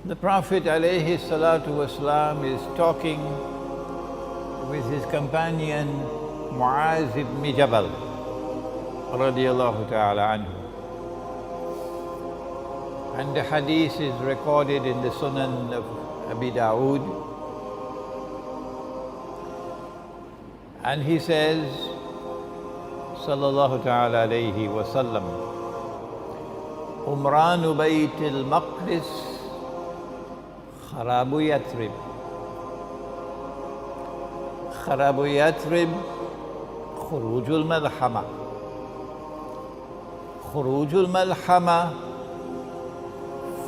The Prophet alayhi salatu wasalam is talking with his companion Muaz ibn Jabal radiyallahu ta'ala anhu. And the hadith is recorded in the Sunan of Abi Dawood. And he says, sallallahu ta'ala alayhi wa sallam, Umranu Bayt al-Maqdis Kharabu Yathrib. Kharabu Yathrib, Khurujul Malhama. Khurujul Malhama,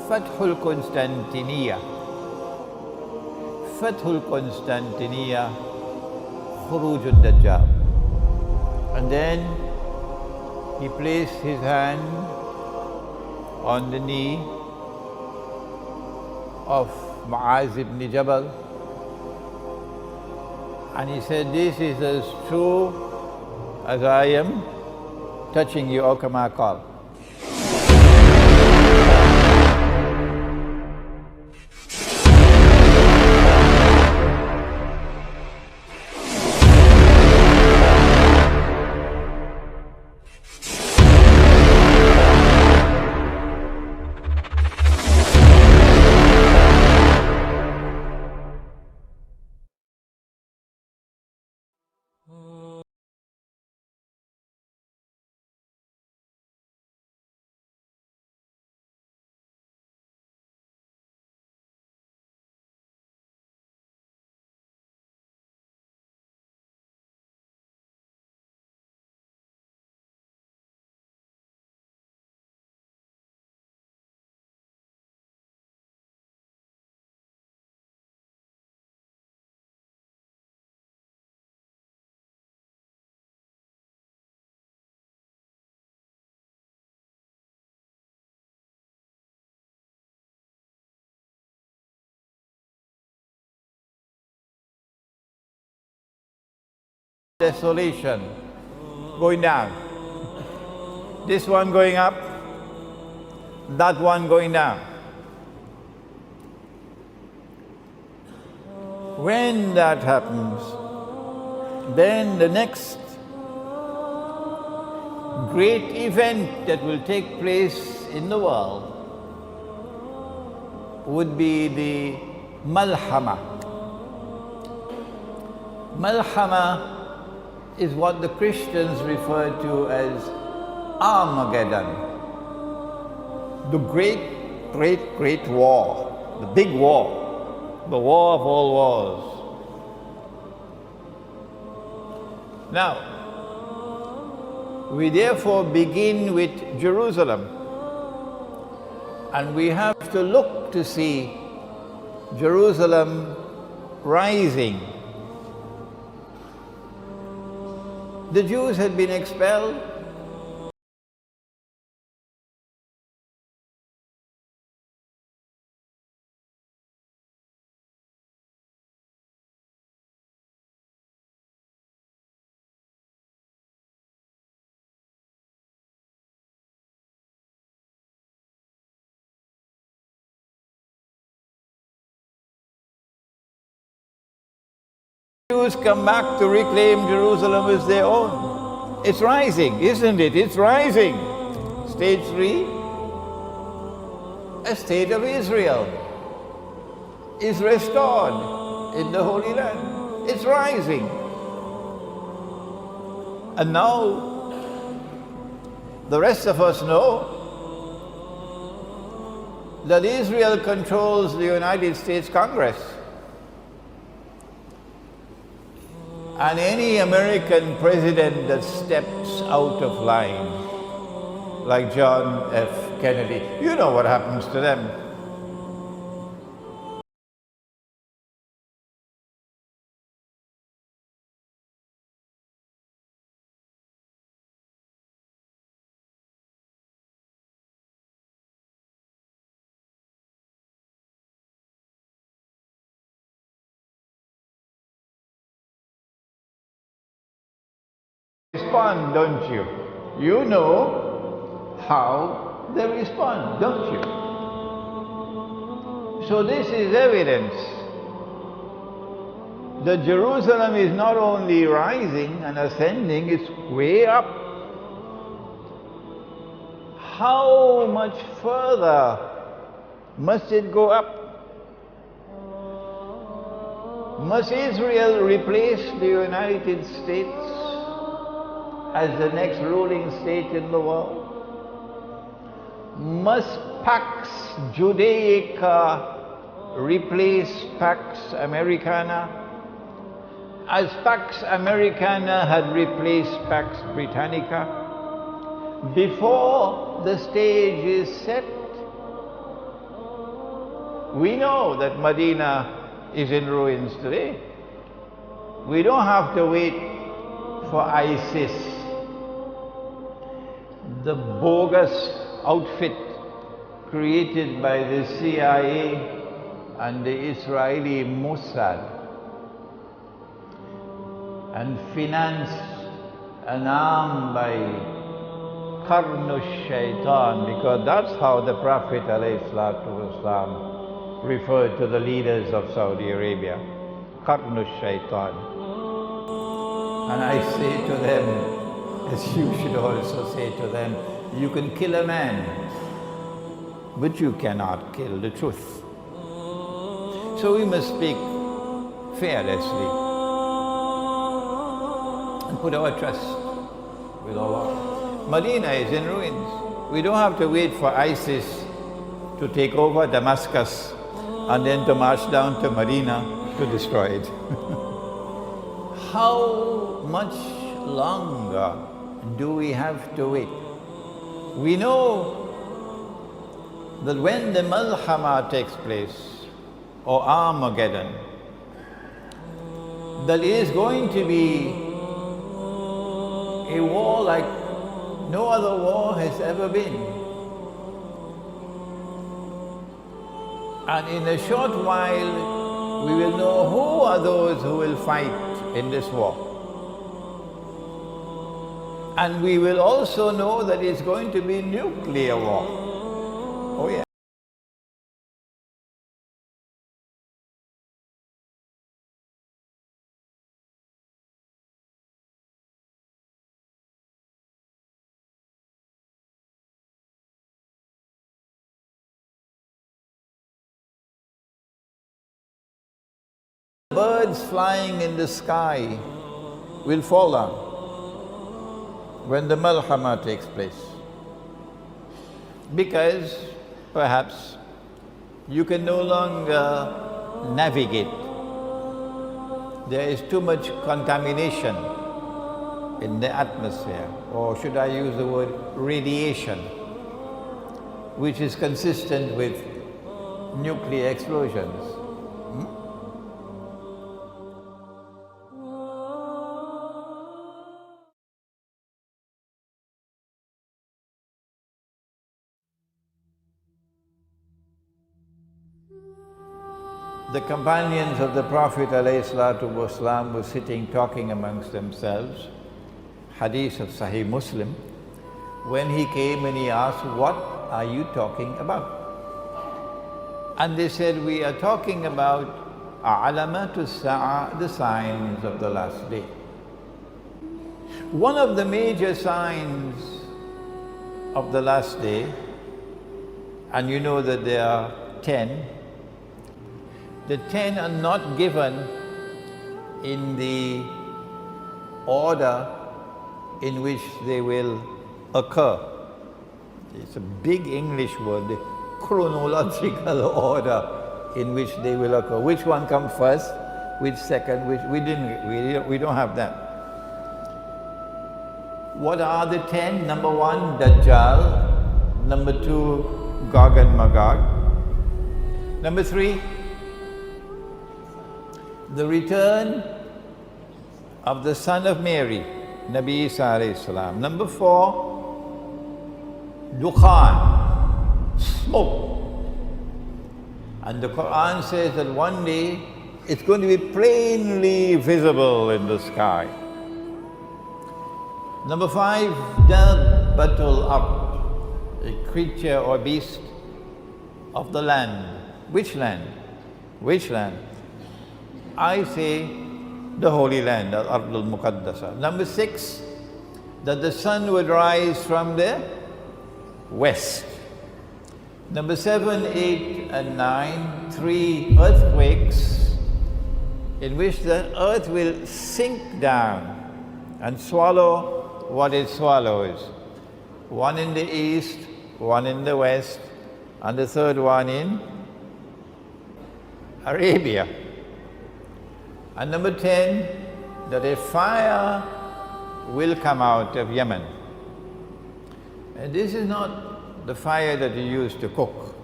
Fathul Constantiniya. Fathul Constantiniya, Khurujul Dajjal. And then he placed his hand on the knee of Muaz ibn Jabal, and he said, "This is as true as I am touching you, O kama qal." Desolation going down, this one going up, that one going down. When that happens, then the next great event that will take place in the world would be the Malhama. Malhama is what the Christians refer to as Armageddon. The great war, the big war, the war of all wars. Now, we therefore begin with Jerusalem, and we have to look to see Jerusalem rising. The Jews had been expelled. Jews come back to reclaim Jerusalem as their own. It's rising, isn't it? It's rising. Stage 3, a state of Israel is restored in the Holy Land. It's rising. And now, the rest of us know that Israel controls the United States Congress. And any American president that steps out of line, like John F. Kennedy, you know what happens to them. Respond, don't you? You know how they respond, don't you? So this is evidence that Jerusalem is not only rising and ascending, it's way up. How much further must it go up? Must Israel replace the United States as the next ruling state in the world? Must Pax Judaica replace Pax Americana, as Pax Americana had replaced Pax Britannica? Before the stage is set, we know that Medina is in ruins today. We don't have to wait for ISIS, the bogus outfit created by the CIA and the Israeli Mossad and financed and armed by Shaitan, because that's how the Prophet ﷺ referred to the leaders of Saudi Arabia, Shaitan. And I say to them, as you should also say to them, you can kill a man, but you cannot kill the truth. So we must speak fearlessly and put our trust with Allah. Medina is in ruins. We don't have to wait for ISIS to take over Damascus and then to march down to Medina to destroy it. How much longer do we have to wait? We know that when the Malhama takes place, or Armageddon, that is going to be a war like no other war has ever been. And in a short while, we will know who are those who will fight in this war. And we will also know that it's going to be nuclear war. Oh yeah. Birds flying in the sky will fall down when the Malhama takes place, because perhaps you can no longer navigate. There is too much contamination in the atmosphere, or should I use the word radiation, which is consistent with nuclear explosions. The companions of the Prophet ﷺ were sitting talking amongst themselves, hadith of Sahih Muslim, when he came and he asked, "What are you talking about?" And they said, "We are talking about alamatu sa'a, the signs of the last day." One of the major signs of the last day, and you know that there are 10, the 10 are not given in the order in which they will occur. It's a big English word, the chronological order in which they will occur. Which one comes first, which second, which we don't have that. What are the 10? Number 1, Dajjal. Number 2, Gog and Magog. Number 3, the return of the son of Mary, Nabi Isa alayhi salam. Number 4, Dukhan, smoke. And the Quran says that one day it's going to be plainly visible in the sky. Number 5, Dabbatul Ard, a creature or beast of the land, Which land? Which land? I say the Holy Land, Al-Ard al-Muqaddasa. Number 6, that the sun would rise from the west. Number 7, 8, and 9, 3 earthquakes in which the earth will sink down and swallow what it swallows. One in the east, one in the west, and the third one in Arabia. And number 10, that a fire will come out of Yemen. And this is not the fire that you use to cook.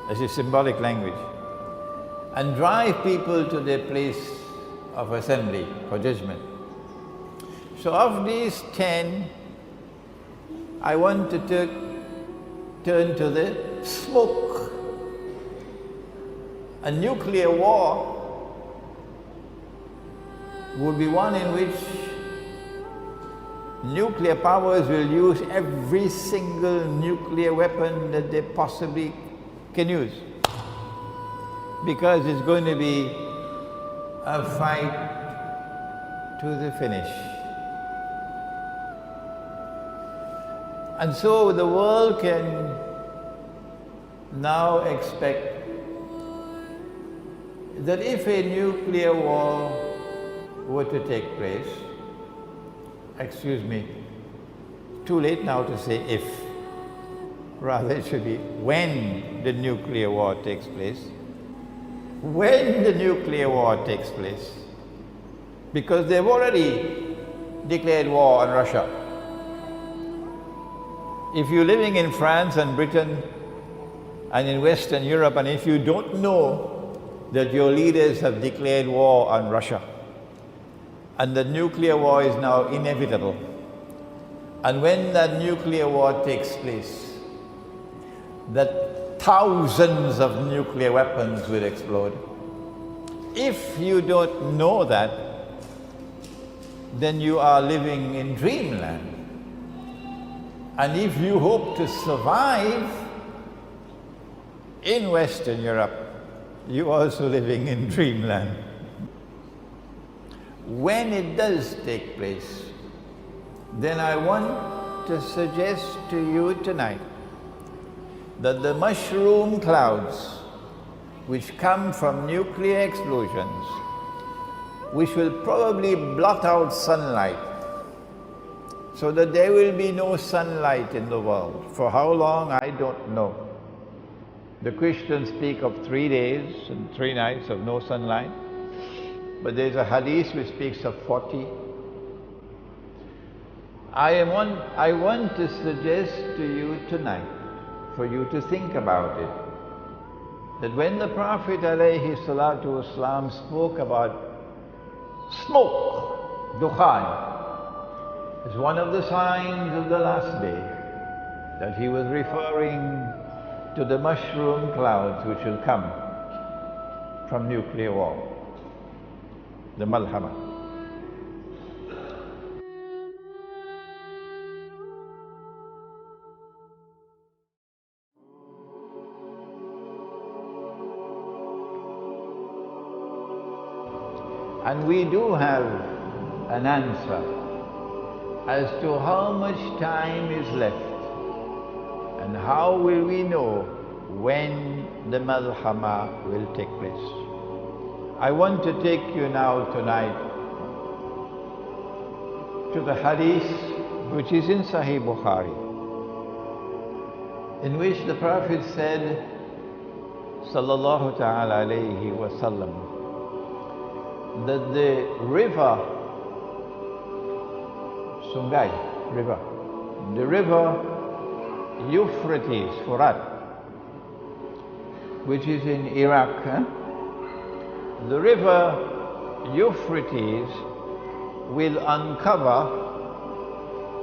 This is symbolic language. And drive people to their place of assembly for judgment. So of these 10, I want to turn to the smoke. A nuclear war would be one in which nuclear powers will use every single nuclear weapon that they possibly can use. Because it's going to be a fight to the finish. And so the world can now expect that if a nuclear war were to take place, excuse me, too late now to say if, rather it should be when the nuclear war takes place. When the nuclear war takes place, because they've already declared war on Russia. If you're living in France and Britain and in Western Europe, and if you don't know that your leaders have declared war on Russia, and the nuclear war is now inevitable, and when that nuclear war takes place, that thousands of nuclear weapons will explode. If you don't know that, then you are living in dreamland. And if you hope to survive in Western Europe, you're also living in dreamland. When it does take place, then I want to suggest to you tonight that the mushroom clouds which come from nuclear explosions, which will probably blot out sunlight, so that there will be no sunlight in the world. For how long, I don't know. The Christians speak of 3 days and 3 nights of no sunlight, but there's a hadith which speaks of 40. I want to suggest to you tonight, for you to think about it, that when the Prophet ﷺ spoke about smoke, dukhan, as one of the signs of the last day, that he was referring to the mushroom clouds which will come from nuclear war, the malhama. And we do have an answer as to how much time is left and how will we know when the malhama will take place. I want to take you now tonight to the hadith which is in Sahih Bukhari, in which the Prophet said, sallallahu ta'ala alayhi wa sallam, that the river, Sungai river, the river Euphrates, Furat, which is in Iraq, the river Euphrates will uncover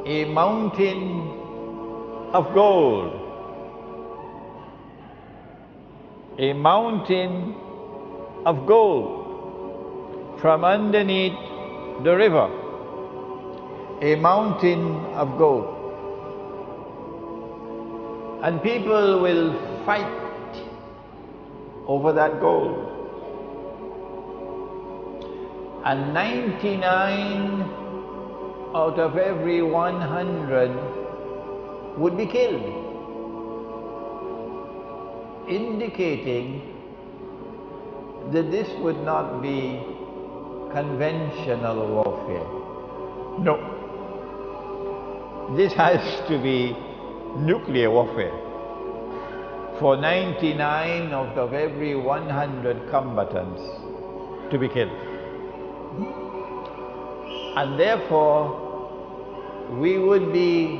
a mountain of gold, a mountain of gold from underneath the river, a mountain of gold. And people will fight over that gold. And 99 out of every 100 would be killed, indicating that this would not be conventional warfare. No. This has to be nuclear warfare for 99 out of every 100 combatants to be killed. And therefore, we would be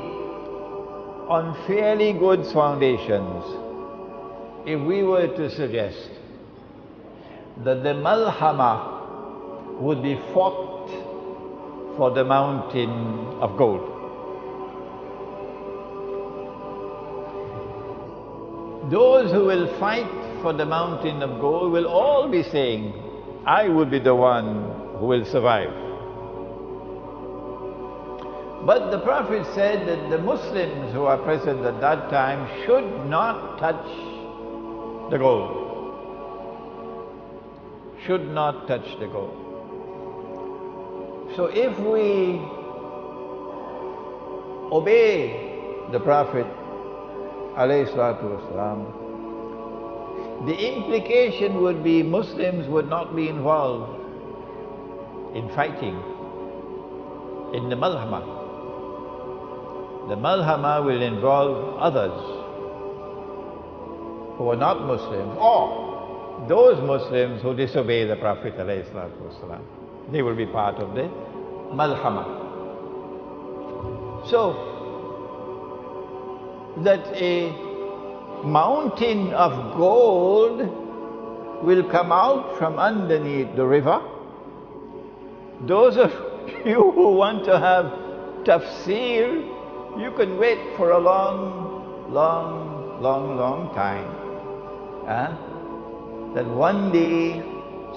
on fairly good foundations if we were to suggest that the malhama would be fought for the mountain of gold. Those who will fight for the mountain of gold will all be saying, I will be the one who will survive. But the Prophet said that the Muslims who are present at that time should not touch the gold. Should not touch the gold. So if we obey the Prophet ﷺ, the implication would be Muslims would not be involved in fighting in the malhama. The malhama will involve others who are not Muslims, or those Muslims who disobey the Prophet ﷺ. They will be part of the malhama. So, that a mountain of gold will come out from underneath the river. Those of you who want to have tafsir, you can wait for a long time. That one day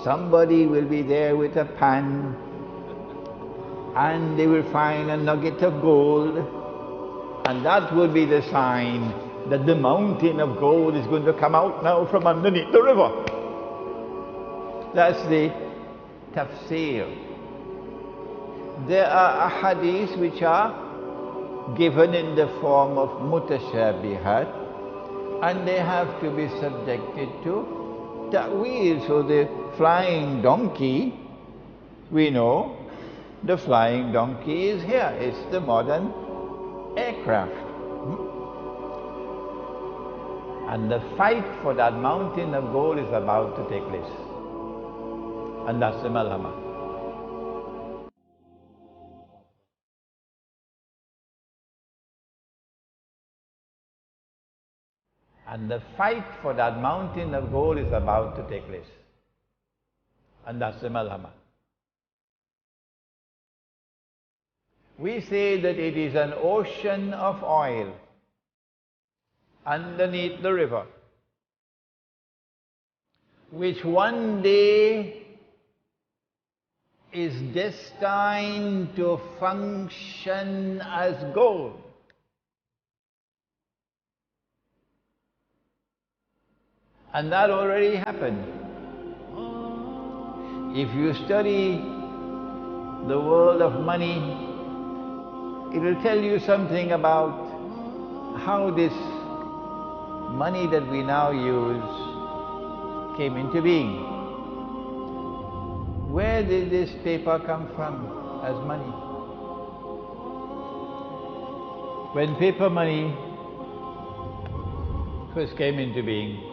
somebody will be there with a pan and they will find a nugget of gold, and that will be the sign that the mountain of gold is going to come out now from underneath the river. That's the tafsir. There are ahadith which are given in the form of mutashabihat, and they have to be subjected to ta'wil. So the flying donkey, we know the flying donkey is here. It's the modern aircraft. And the fight for that mountain of gold is about to take place. And that's the malhama. And the fight for that mountain of gold is about to take place. And that's the malhama. We say that it is an ocean of oil underneath the river, which one day is destined to function as gold. And that already happened. If you study the world of money, it will tell you something about how this money that we now use came into being. Where did this paper come from as money? When paper money first came into being,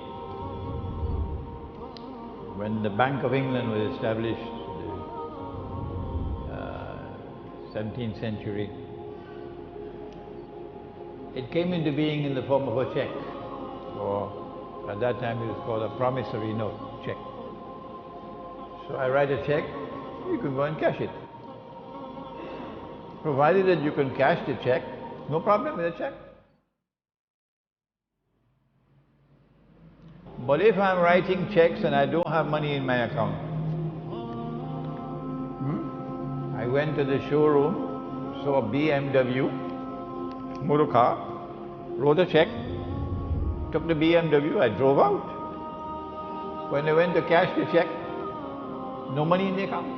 when the Bank of England was established in the 17th century, it came into being in the form of a check, or at that time it was called a promissory note, check. So I write a check, you can go and cash it. Provided that you can cash the check, no problem with the check. But if I'm writing checks and I don't have money in my account, I went to the showroom, saw a BMW, motor car, wrote a check, took the BMW, I drove out. When they went to cash the check, no money in the account.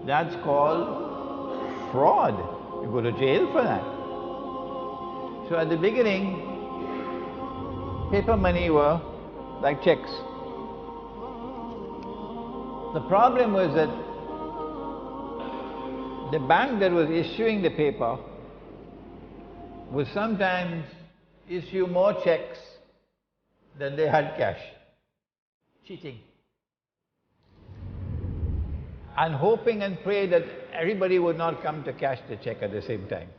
That's called fraud. You go to jail for that. So at the beginning, paper money were like checks. The problem was that the bank that was issuing the paper would sometimes issue more checks than they had cash. Cheating. And hoping and pray that everybody would not come to cash the check at the same time.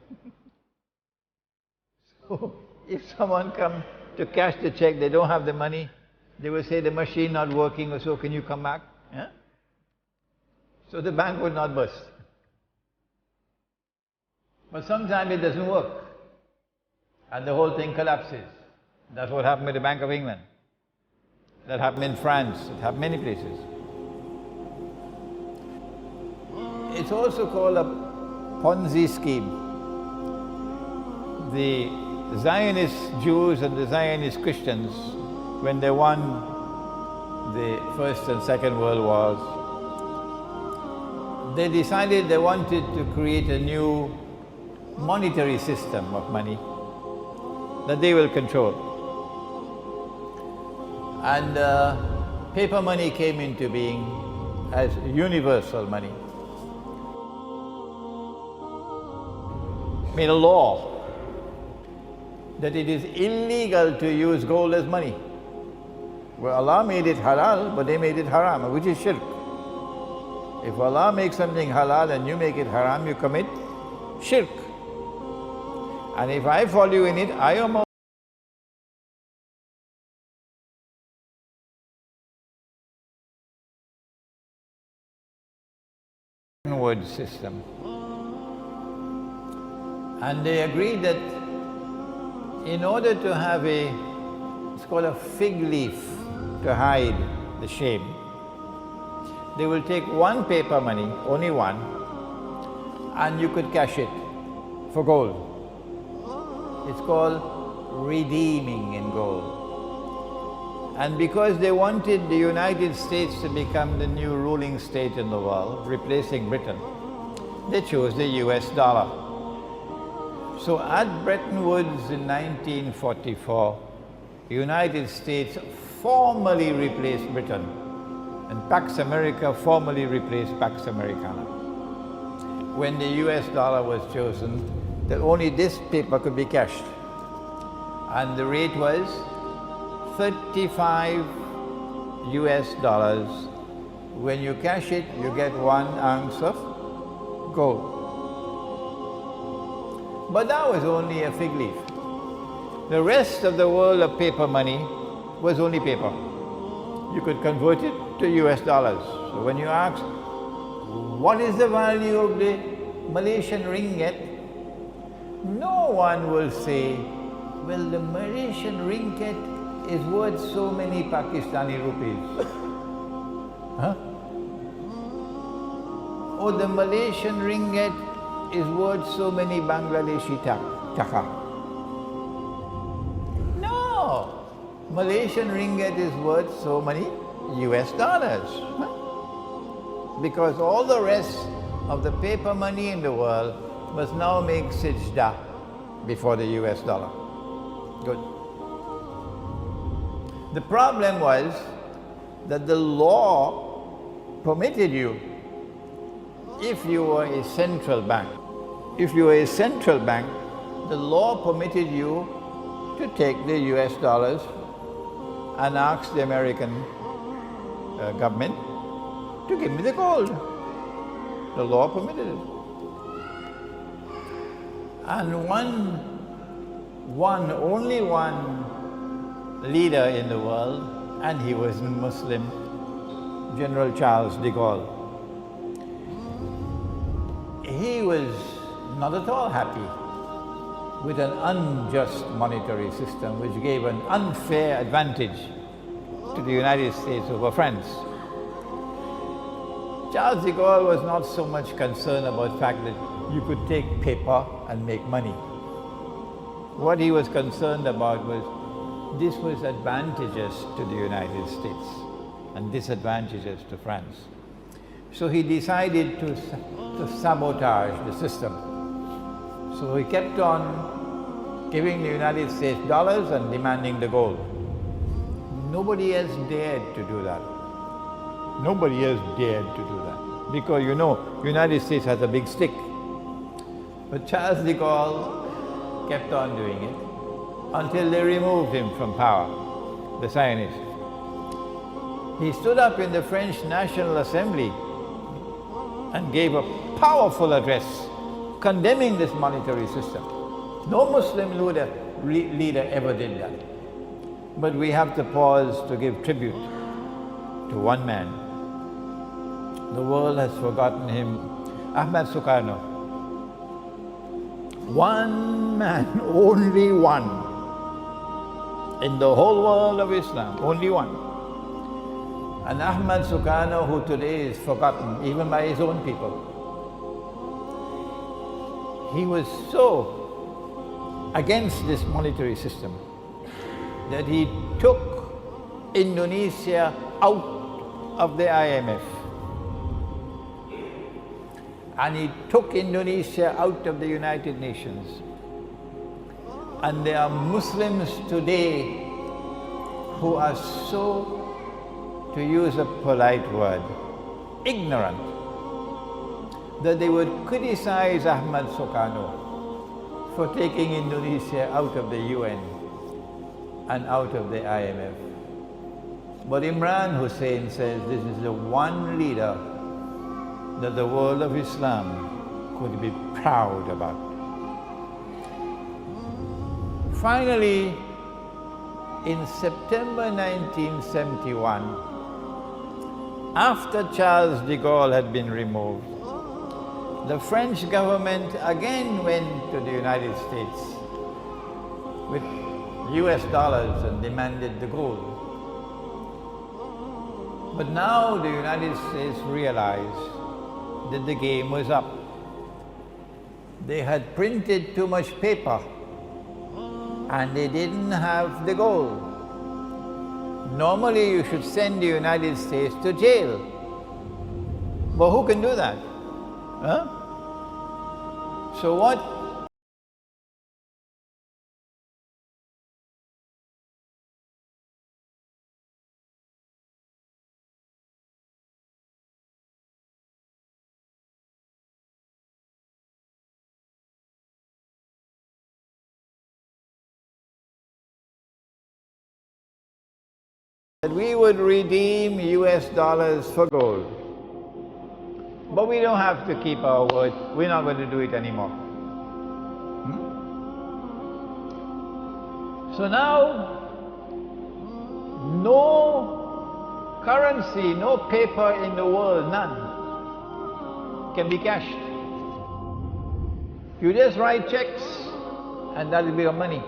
So if someone comes to cash the check, they don't have the money, they will say the machine not working, or so can you come back? Yeah? So the bank would not burst. But sometimes it doesn't work and the whole thing collapses. That's what happened with the Bank of England. That happened in France, it happened many places. It's also called a Ponzi scheme. The Zionist Jews and the Zionist Christians, when they won the First and Second World Wars, they decided they wanted to create a new monetary system of money that they will control. And paper money came into being as universal money. Made a law that it is illegal to use gold as money. Well, Allah made it halal, but they made it haram, which is shirk. If Allah makes something halal and you make it haram, you commit shirk. And if I follow you in it, I am a word system. And they agreed that in order to have it's called a fig leaf to hide the shame, they will take one paper money, only one, and you could cash it for gold. It's called redeeming in gold. And because they wanted the United States to become the new ruling state in the world, replacing Britain, they chose the US dollar. So at Bretton Woods in 1944, the United States formally replaced Britain, and Pax America formally replaced Pax Americana. When the US dollar was chosen, that only this paper could be cashed. And the rate was 35 US dollars. When you cash it, you get 1 ounce of gold. But that was only a fig leaf. The rest of the world of paper money was only paper. You could convert it to US dollars. So when you ask, what is the value of the Malaysian ringgit? No one will say, well, the Malaysian ringgit is worth so many Pakistani rupees. Huh? Or the Malaysian ringgit is worth so many Bangladeshi taka. No! Malaysian ringgit is worth so many US dollars. Huh? Because all the rest of the paper money in the world must now make sajda before the US dollar. Good. The problem was that the law permitted you, if you were a central bank, the law permitted you to take the US dollars and ask the American government to give me the gold. The law permitted it. And only one leader in the world, and he was Muslim, General Charles de Gaulle. He was not at all happy with an unjust monetary system which gave an unfair advantage to the United States over France. Charles de Gaulle was not so much concerned about the fact that you could take paper and make money. What he was concerned about was This was advantageous to the United States and disadvantageous to France. So he decided to sabotage the system. So he kept on giving the United States dollars and demanding the gold. Nobody else dared to do that. Nobody else dared to do that. Because you know, the United States has a big stick. But Charles de Gaulle kept on doing it until they removed him from power, the Zionists. He stood up in the French National Assembly and gave a powerful address condemning this monetary system. No Muslim leader ever did that. But we have to pause to give tribute to one man. The world has forgotten him, Ahmad Sukarno. One man, only one, in the whole world of Islam, only one. And Ahmad Sukarno, who today is forgotten even by his own people. He was so against this monetary system that he took Indonesia out of the IMF. And he took Indonesia out of the United Nations. And there are Muslims today who are so, to use a polite word, ignorant, that they would criticize Ahmad Sukarno for taking Indonesia out of the UN and out of the IMF. But Imran Hosein says this is the one leader that the world of Islam could be proud about. Finally, in September 1971, after Charles de Gaulle had been removed, the French government again went to the United States with US dollars and demanded the gold. But now the United States realized that the game was up. They had printed too much paper and they didn't have the gold. Normally you should send the United States to jail. But who can do that? Huh? So what? That we would redeem US dollars for gold. But we don't have to keep our word. We're not going to do it anymore. So now, no currency, no paper in the world, none, can be cashed. You just write checks and that will be your money.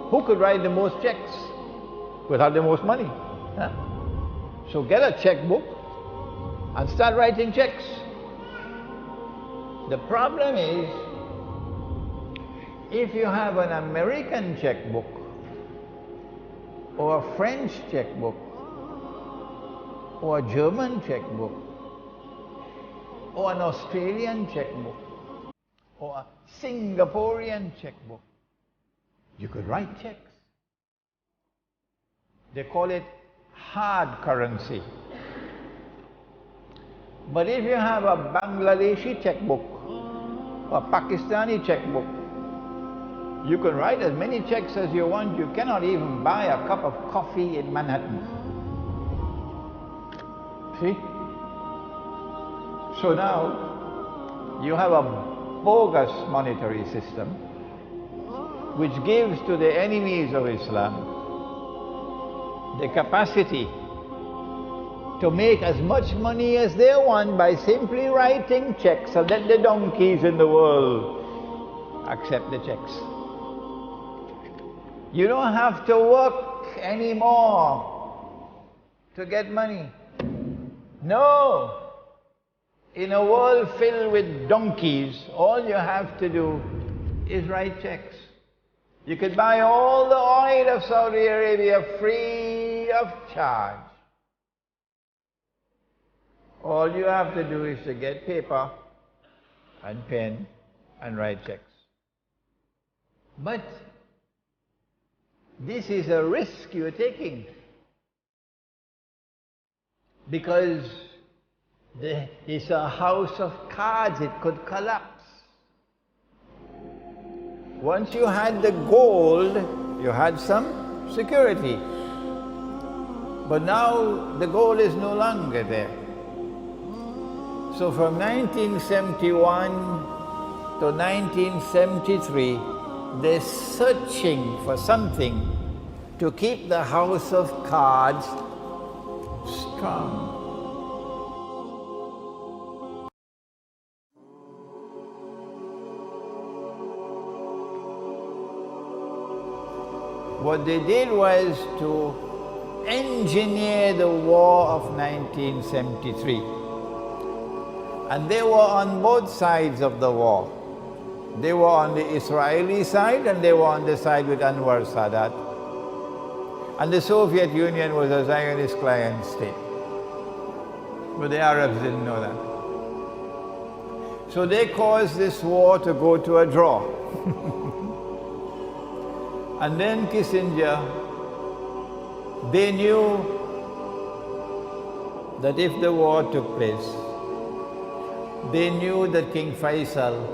Who could write the most checks? Will have the most money. Huh? So get a checkbook and start writing checks. The problem is, if you have an American checkbook or a French checkbook or a German checkbook or an Australian checkbook or a Singaporean checkbook, you could write checks. They call it hard currency. But if you have a Bangladeshi checkbook or a Pakistani checkbook, you can write as many checks as you want. You cannot even buy a cup of coffee in Manhattan. See? So now you have a bogus monetary system which gives to the enemies of Islam the capacity to make as much money as they want by simply writing checks, so that the donkeys in the world accept the checks. You don't have to work anymore to get money. No. In a world filled with donkeys, all you have to do is write checks. You could buy all the oil of Saudi Arabia free of charge. All you have to do is to get paper and pen and write checks. But this is a risk you're taking, because it's a house of cards. It could collapse. Once you had the gold, you had some security. But now the gold is no longer there. So from 1971 to 1973, they're searching for something to keep the house of cards strong. What they did was to engineer the war of 1973. And they were on both sides of the war. They were on the Israeli side and they were on the side with Anwar Sadat. And the Soviet Union was a Zionist client state. But the Arabs didn't know that. So they caused this war to go to a draw. And then Kissinger, they knew that if the war took place, they knew that King Faisal,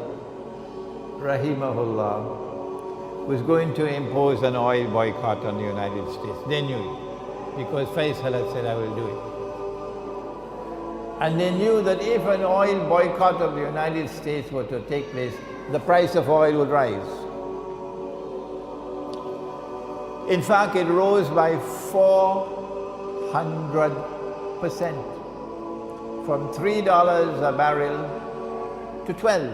rahimahullah, was going to impose an oil boycott on the United States. They knew it, because Faisal had said, I will do it. And they knew that if an oil boycott of the United States were to take place, the price of oil would rise. In fact, it rose by 400%, from $3 a barrel to $12.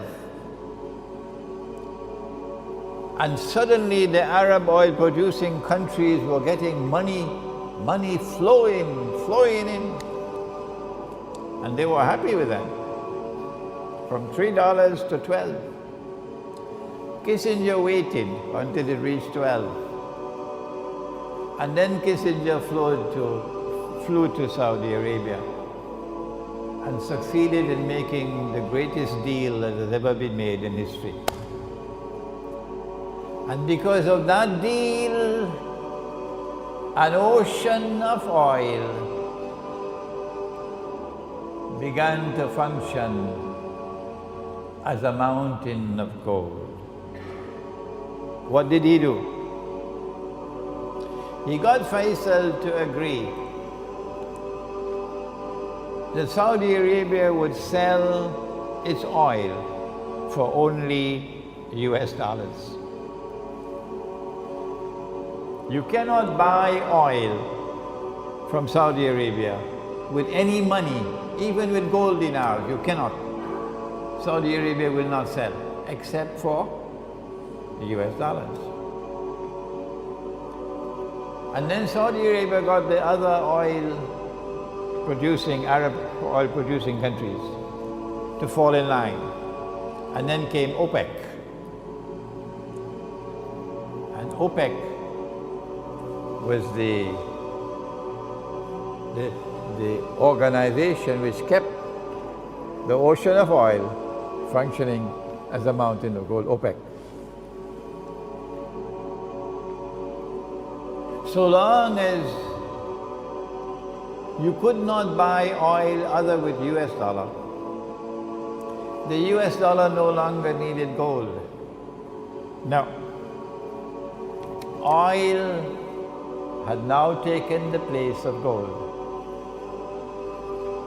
And suddenly the Arab oil producing countries were getting money flowing in. And they were happy with that, from $3 to $12. Kissinger waited until it reached 12. And then Kissinger flew to Saudi Arabia and succeeded in making the greatest deal that has ever been made in history. And because of that deal, an ocean of oil began to function as a mountain of gold. What did he do? He got Faisal to agree that Saudi Arabia would sell its oil for only US dollars. You cannot buy oil from Saudi Arabia with any money, even with gold dinars. You cannot. Saudi Arabia will not sell, except for US dollars. And then Saudi Arabia got the other Arab oil producing countries to fall in line. And then came OPEC. And OPEC was the organization which kept the ocean of oil functioning as a mountain of gold, OPEC. So long as you could not buy oil other with US dollar, the US dollar no longer needed gold. Now, oil had now taken the place of gold.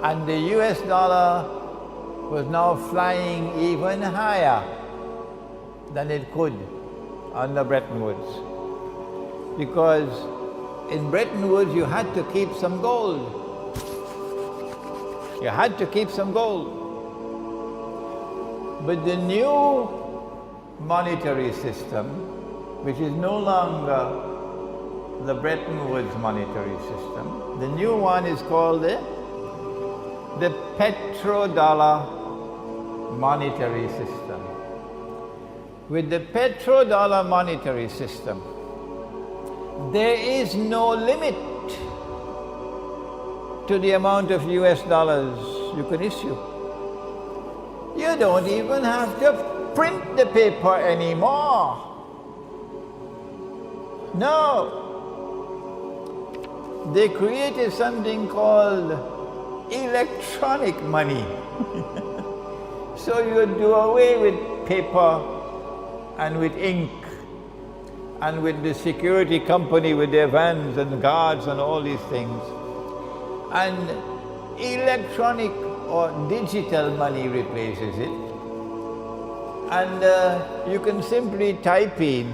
And the US dollar was now flying even higher than it could under Bretton Woods. Because in Bretton Woods you had to keep some gold. You had to keep some gold. But the new monetary system, which is no longer the Bretton Woods monetary system, the new one is called the petrodollar monetary system. with the petrodollar monetary system, there is no limit to the amount of US dollars you can issue. You don't even have to print the paper anymore. No. They created something called electronic money. So you do away with paper and with ink and with the security company with their vans and guards and all these things. And electronic or digital money replaces it. And you can simply type in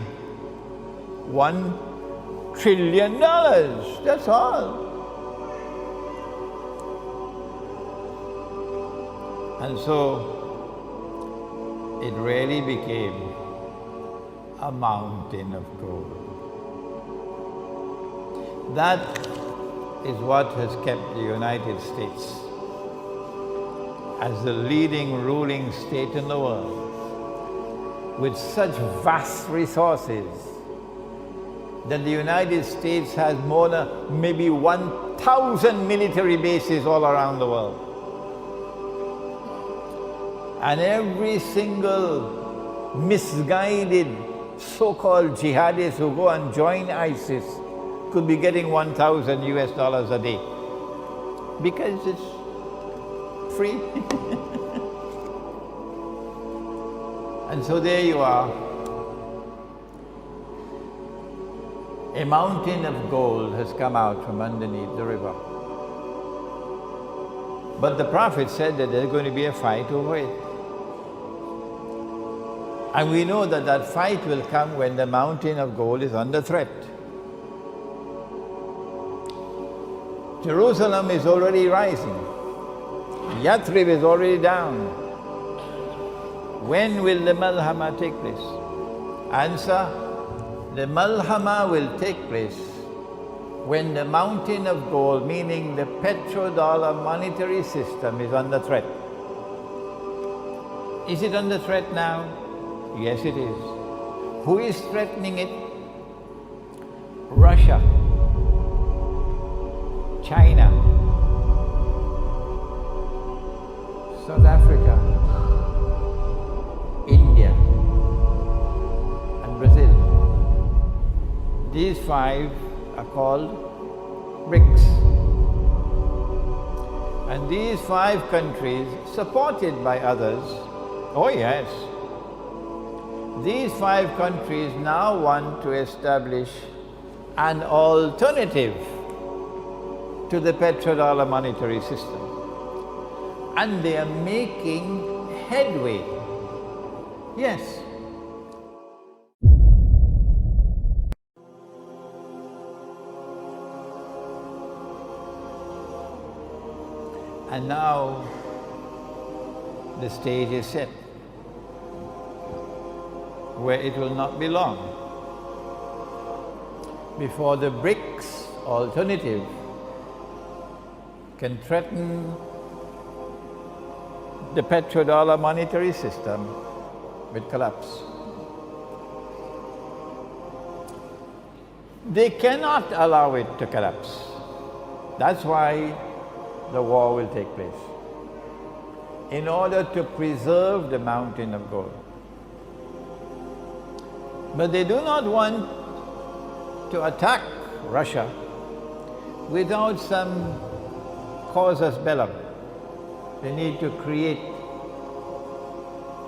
$1 trillion, that's all. And so it really became a mountain of gold. That is what has kept the United States as the leading ruling state in the world, with such vast resources that the United States has more than maybe 1,000 military bases all around the world. And every single misguided so-called jihadists who go and join ISIS could be getting 1,000 US dollars a day because it's free. And so there you are. A mountain of gold has come out from underneath the river. But the Prophet said that there's going to be a fight over it. And we know that that fight will come when the mountain of gold is under threat. Jerusalem is already rising. Yathrib is already down. When will the Malhama take place? Answer, the Malhama will take place when the mountain of gold, meaning the petrodollar monetary system, is under threat. Is it under threat now? Yes, it is. Who is threatening it? Russia, China, South Africa, India, and Brazil. These five are called BRICS. And these five countries, supported by others, oh yes, these five countries now want to establish an alternative to the petrodollar monetary system. And they are making headway. Yes. And now the stage is set, where it will not be long before the BRICS alternative can threaten the petrodollar monetary system with collapse. They cannot allow it to collapse. That's why the war will take place, in order to preserve the mountain of gold. But they do not want to attack Russia without some casus bellum. They need to create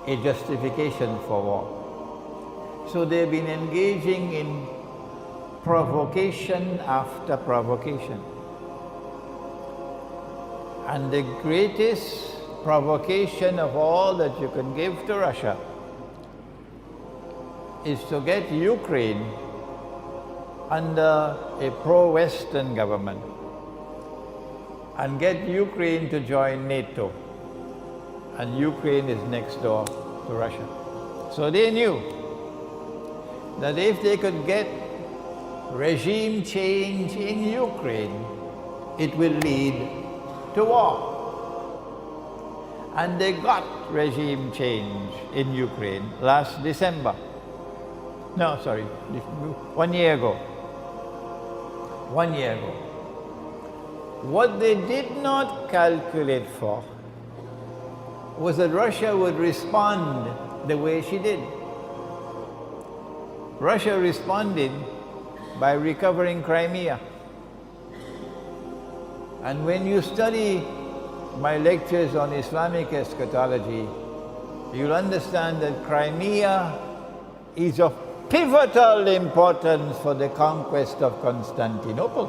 a justification for war. So they've been engaging in provocation after provocation. And the greatest provocation of all that you can give to Russia is to get Ukraine under a pro-Western government and get Ukraine to join NATO. And Ukraine is next door to Russia. So they knew that if they could get regime change in Ukraine, it will lead to war. And they got regime change in Ukraine last December. No, sorry, 1 year ago. 1 year ago. What they did not calculate for was that Russia would respond the way she did. Russia responded by recovering Crimea. And when you study my lectures on Islamic eschatology, you'll understand that Crimea is of pivotal importance for the conquest of Constantinople.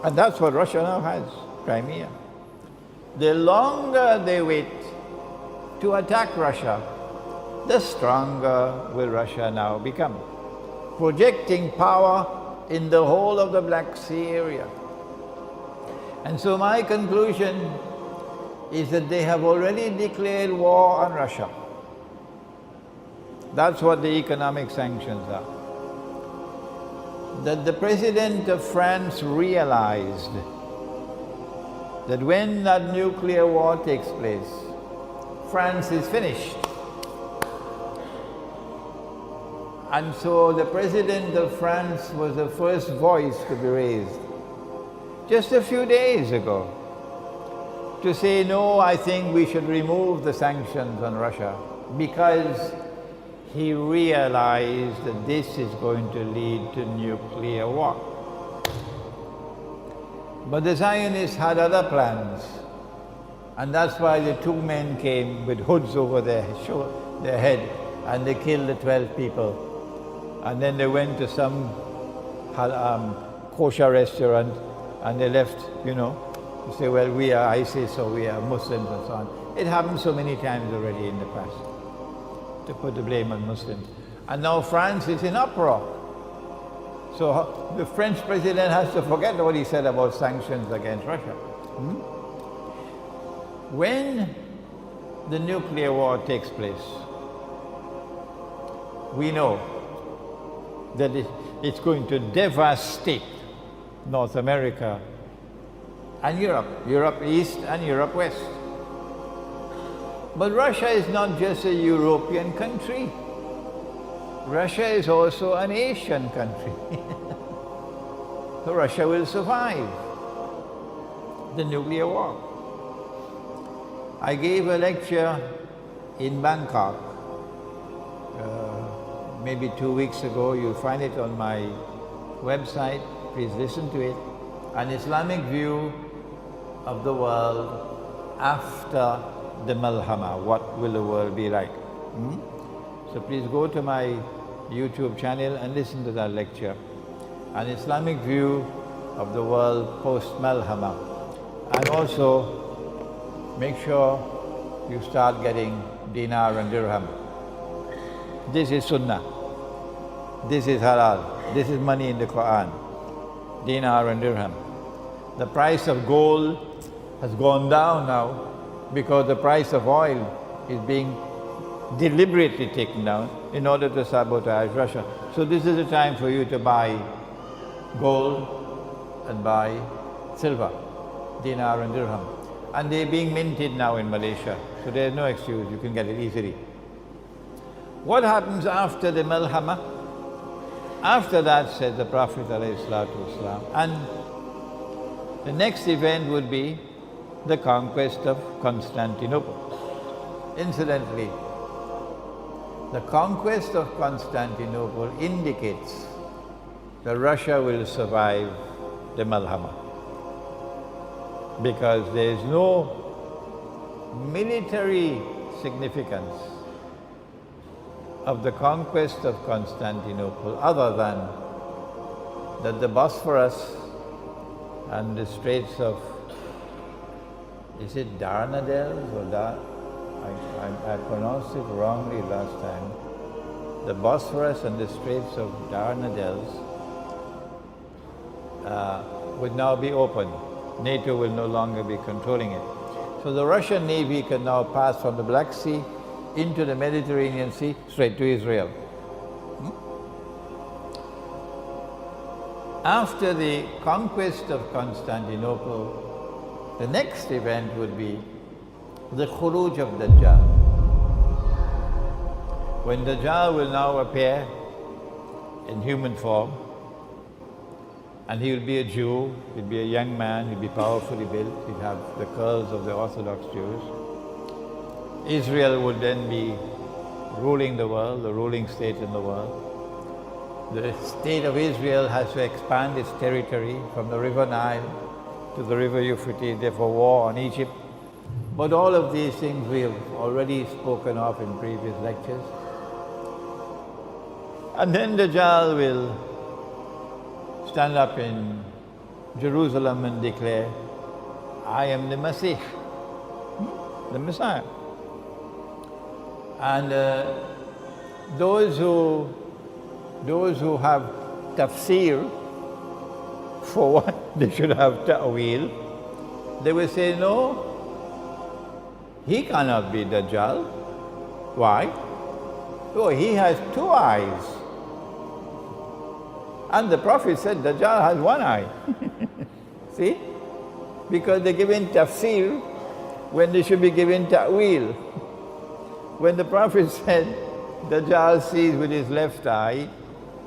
And that's what Russia now has, Crimea. The longer they wait to attack Russia, the stronger will Russia now become, projecting power in the whole of the Black Sea area. And so my conclusion is that they have already declared war on Russia. That's what the economic sanctions are. That the President of France realized that when that nuclear war takes place, France is finished. And so the President of France was the first voice to be raised just a few days ago to say, no, I think we should remove the sanctions on Russia, because he realized that this is going to lead to nuclear war. But the Zionists had other plans, and that's why the two men came with hoods over their head, and they killed the 12 people. And then they went to some kosher restaurant, and they left, you know, to say, well, we are ISIS or we are Muslims and so on. It happened so many times already in the past, to put the blame on Muslims. And now France is in uproar. So the French president has to forget what he said about sanctions against Russia. When the nuclear war takes place, we know that it's going to devastate North America and Europe, Europe East and Europe West. But Russia is not just a European country. Russia is also an Asian country. So Russia will survive the nuclear war. I gave a lecture in Bangkok maybe 2 weeks ago. You'll find it on my website. Please listen to it. An Islamic view of the world after the Malhama. What will the world be like? So please go to my YouTube channel and listen to that lecture. An Islamic view of the world post-Malhama. And also make sure you start getting dinar and dirham. This is Sunnah. This is halal. This is money in the Quran. Dinar and dirham. The price of gold has gone down now because the price of oil is being deliberately taken down in order to sabotage Russia. So this is the time for you to buy gold and buy silver, dinar and dirham. And they're being minted now in Malaysia, so there's no excuse, you can get it easily. What happens after the Malhama? After that, said the Prophet ﷺ, and the next event would be the conquest of Constantinople. Incidentally, the conquest of Constantinople indicates that Russia will survive the Malhama, because there is no military significance of the conquest of Constantinople other than that the Bosphorus and the Straits of, is it Dardanelles or I pronounced it wrongly last time. The Bosphorus and the Straits of Dardanelles would now be open. NATO will no longer be controlling it. So the Russian Navy can now pass from the Black Sea into the Mediterranean Sea straight to Israel. After the conquest of Constantinople, The next event would be the khuruj of Dajjal. When Dajjal will now appear in human form, and he will be a Jew, he'll be a young man, he'll be powerfully built, he'll have the curls of the Orthodox Jews. Israel would then be ruling the world, the ruling state in the world. The state of Israel has to expand its territory from the river Nile to the river Euphrates, therefore war on Egypt. But all of these things we have already spoken of in previous lectures. And then Dajjal will stand up in Jerusalem and declare, I am the Masih, the Messiah. And those who have tafsir, for what they should have ta'wil, they will say, no, he cannot be Dajjal. Why? Oh, he has 2 eyes. And the Prophet said Dajjal has 1 eye. See? Because they're given tafsir when they should be given ta'wil. When the Prophet said Dajjal sees with his left eye,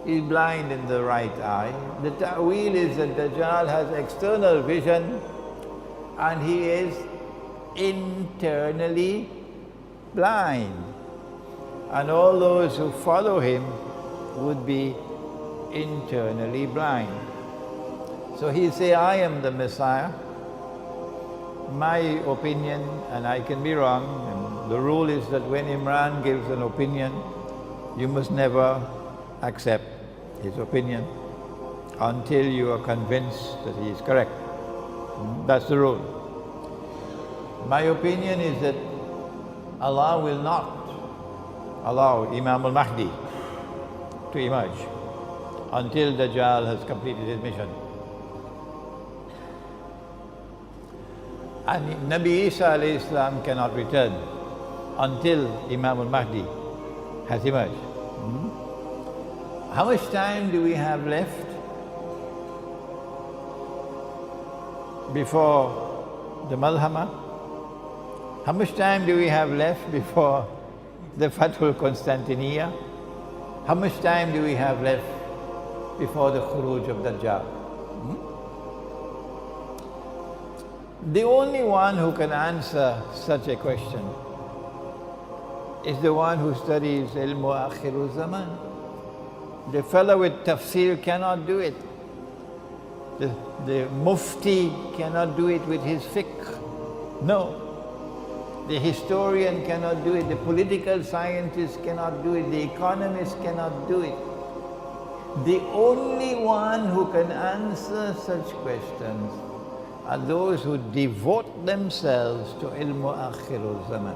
he's blind in the right eye, the ta'wil is that Dajjal has external vision and he is internally blind. And all those who follow him would be internally blind. So he'll say, I am the Messiah. My opinion, and I can be wrong, and the rule is that when Imran gives an opinion, you must never accept his opinion until you are convinced that he is correct. That's the rule. My opinion is that Allah will not allow Imam al-Mahdi to emerge until Dajjal has completed his mission. And Nabi Isa alayhi salam cannot return until Imam al-Mahdi has emerged. How much time do we have left before the Malhama? How much time do we have left before the Fathul Constantiniya? How much time do we have left before the Khuruj of Dajjal? The only one who can answer such a question is the one who studies Ilmu Akhiru Zaman. The fellow with tafsir cannot do it. The mufti cannot do it with his fiqh. No. The historian cannot do it. The political scientist cannot do it. The economist cannot do it. The only one who can answer such questions are those who devote themselves to Ilmu Akhirul Zaman.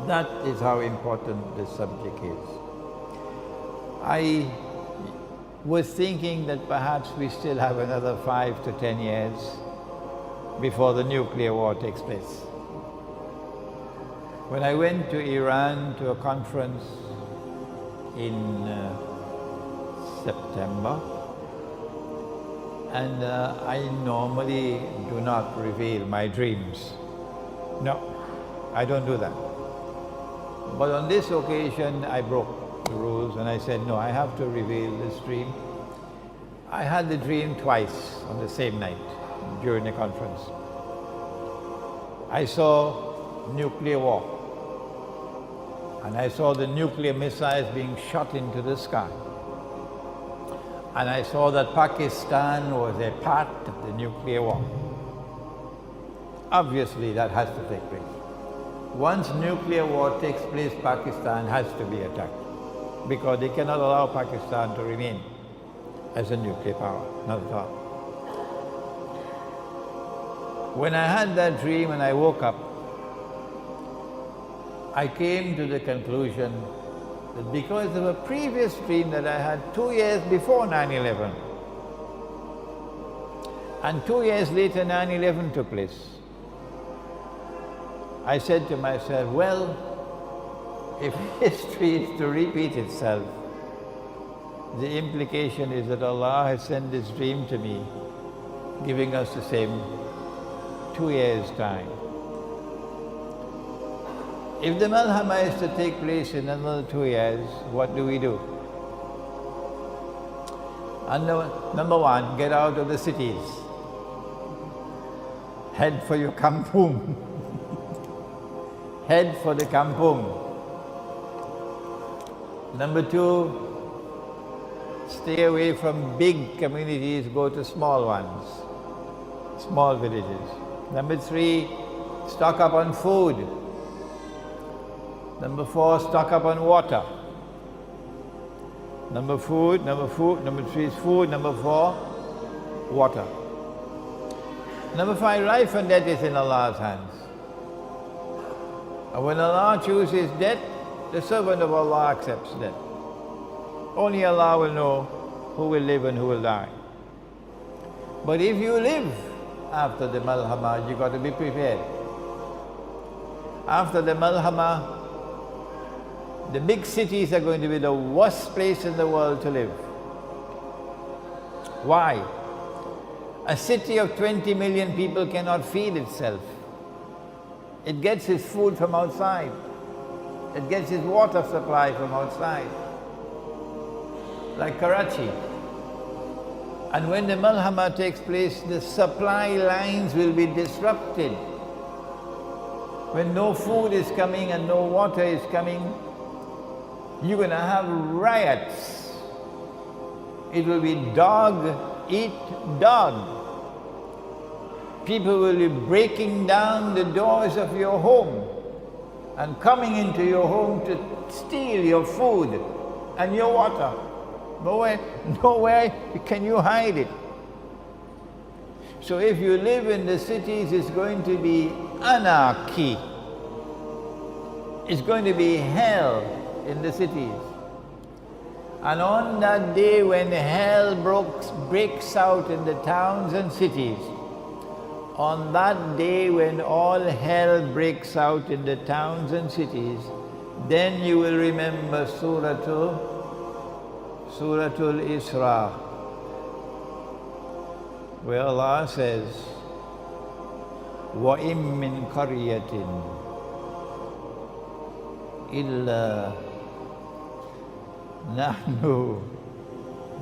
That is how important this subject is. I was thinking that perhaps we still have another 5 to 10 years before the nuclear war takes place. When I went to Iran to a conference in September, and I normally do not reveal my dreams. No, I don't do that. But on this occasion, I broke the rules and I said, no, I have to reveal this dream. I had the dream twice on the same night during the conference. I saw nuclear war, and I saw the nuclear missiles being shot into the sky. And I saw that Pakistan was a part of the nuclear war. Obviously, that has to take place. Once nuclear war takes place, Pakistan has to be attacked, because they cannot allow Pakistan to remain as a nuclear power, not at all. When I had that dream and I woke up, I came to the conclusion that because of a previous dream that I had 2 years before 9/11, and 2 years later 9/11 took place, I said to myself, well, if history is to repeat itself, the implication is that Allah has sent this dream to me, giving us the same 2 years' time. If the Malhama is to take place in another 2 years, what do we do? And number one, get out of the cities. Head for your kampung. Head for the kampung. Number two, stay away from big communities, go to small ones, small villages. Number three, stock up on food. Number four, stock up on water. Number three is food. Number four, water. Number five, life and death is in Allah's hands. And when Allah chooses death, the servant of Allah accepts death. Only Allah will know who will live and who will die. But if you live after the Malhama, you've got to be prepared. After the Malhama, the big cities are going to be the worst place in the world to live. Why? A city of 20 million people cannot feed itself. It gets its food from outside. It gets its water supply from outside. Like Karachi. And when the Malhama takes place, the supply lines will be disrupted. When no food is coming and no water is coming, you're going to have riots. It will be dog eat dog. People will be breaking down the doors of your home and coming into your home to steal your food and your water. Nowhere can you hide it. So if you live in the cities, it's going to be anarchy. It's going to be hell in the cities. And on that day when hell breaks out in the towns and cities, on that day when all hell breaks out in the towns and cities, then you will remember Suratul Isra, where Allah says, وَإِن مِّن قَرْيَةٍ إِلَّا نَحْنُ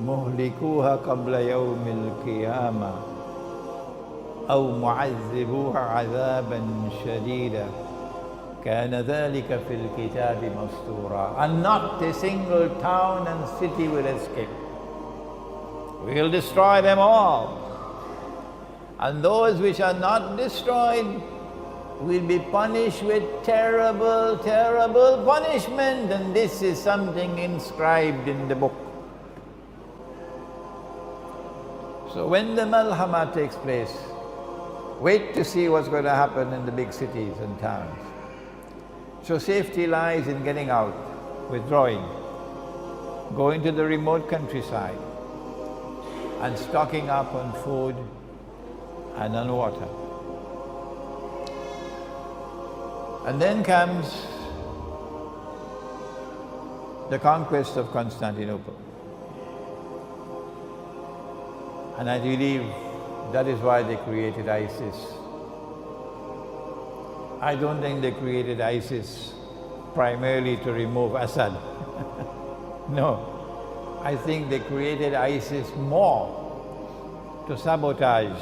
مُهْلِكُوهَا قَبْلَ يَوْمِ الْقِيَامَةِ أَوْ مُعَذِّبُوهَا عَذَابًا شَدِيدًا كَانَ ذَلِكَ فِي الْكِتَابِ مَسْطُورًا. And not a single town and city will escape. We'll destroy them all. And those which are not destroyed will be punished with terrible, terrible punishment. And this is something inscribed in the book. So when the Malhama takes place, wait to see what's going to happen in the big cities and towns. So safety lies in getting out, withdrawing, going to the remote countryside, and stocking up on food and on water. And then comes the conquest of Constantinople. And I believe that is why they created ISIS. I don't think they created ISIS primarily to remove Assad. No, I think they created ISIS more to sabotage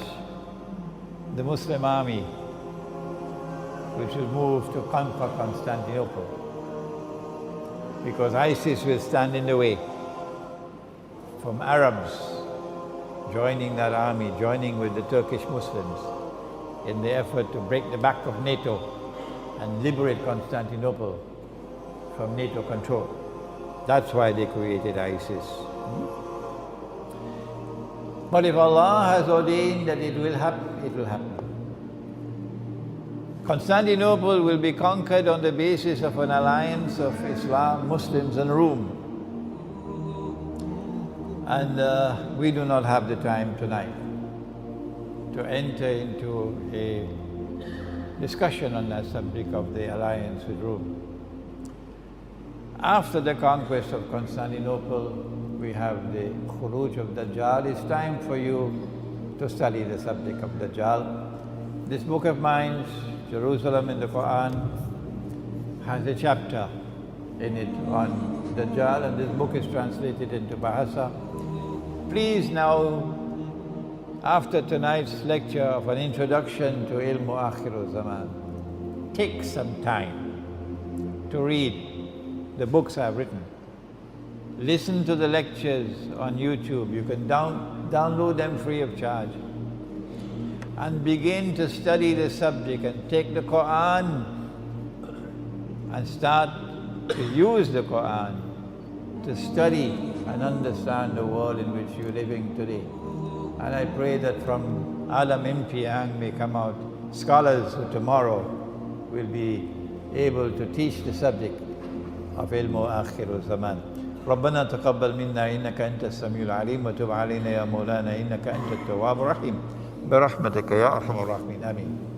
the Muslim army, which will move to conquer Constantinople. Because ISIS will stand in the way from Arabs joining that army, joining with the Turkish Muslims in the effort to break the back of NATO and liberate Constantinople from NATO control. That's why they created ISIS. But if Allah has ordained that it will happen, it will happen. Constantinople will be conquered on the basis of an alliance of Islam, Muslims and Rome. And we do not have the time tonight to enter into a discussion on that subject of the alliance with Rome. After the conquest of Constantinople, we have the Khuruj of Dajjal. It's time for you to study the subject of Dajjal. This book of mine, Jerusalem in the Quran, has a chapter in it on Dajjal, and this book is translated into Bahasa. Please now, after tonight's lecture of an introduction to Ilmu Akhiru Zaman, take some time to read the books I've written. Listen to the lectures on YouTube. You can download them free of charge. And begin to study the subject and take the Quran and start to use the Quran to study and understand the world in which you're living today. And I pray that from Alam Imtihang may come out scholars who tomorrow will be able to teach the subject of Ilmu Akhiru Zaman. ربنا تقبل منا إنك أنت السميع العليم وتب علينا يا مولانا إنك أنت التواب الرحيم برحمتك يا أرحم الراحمين آمين.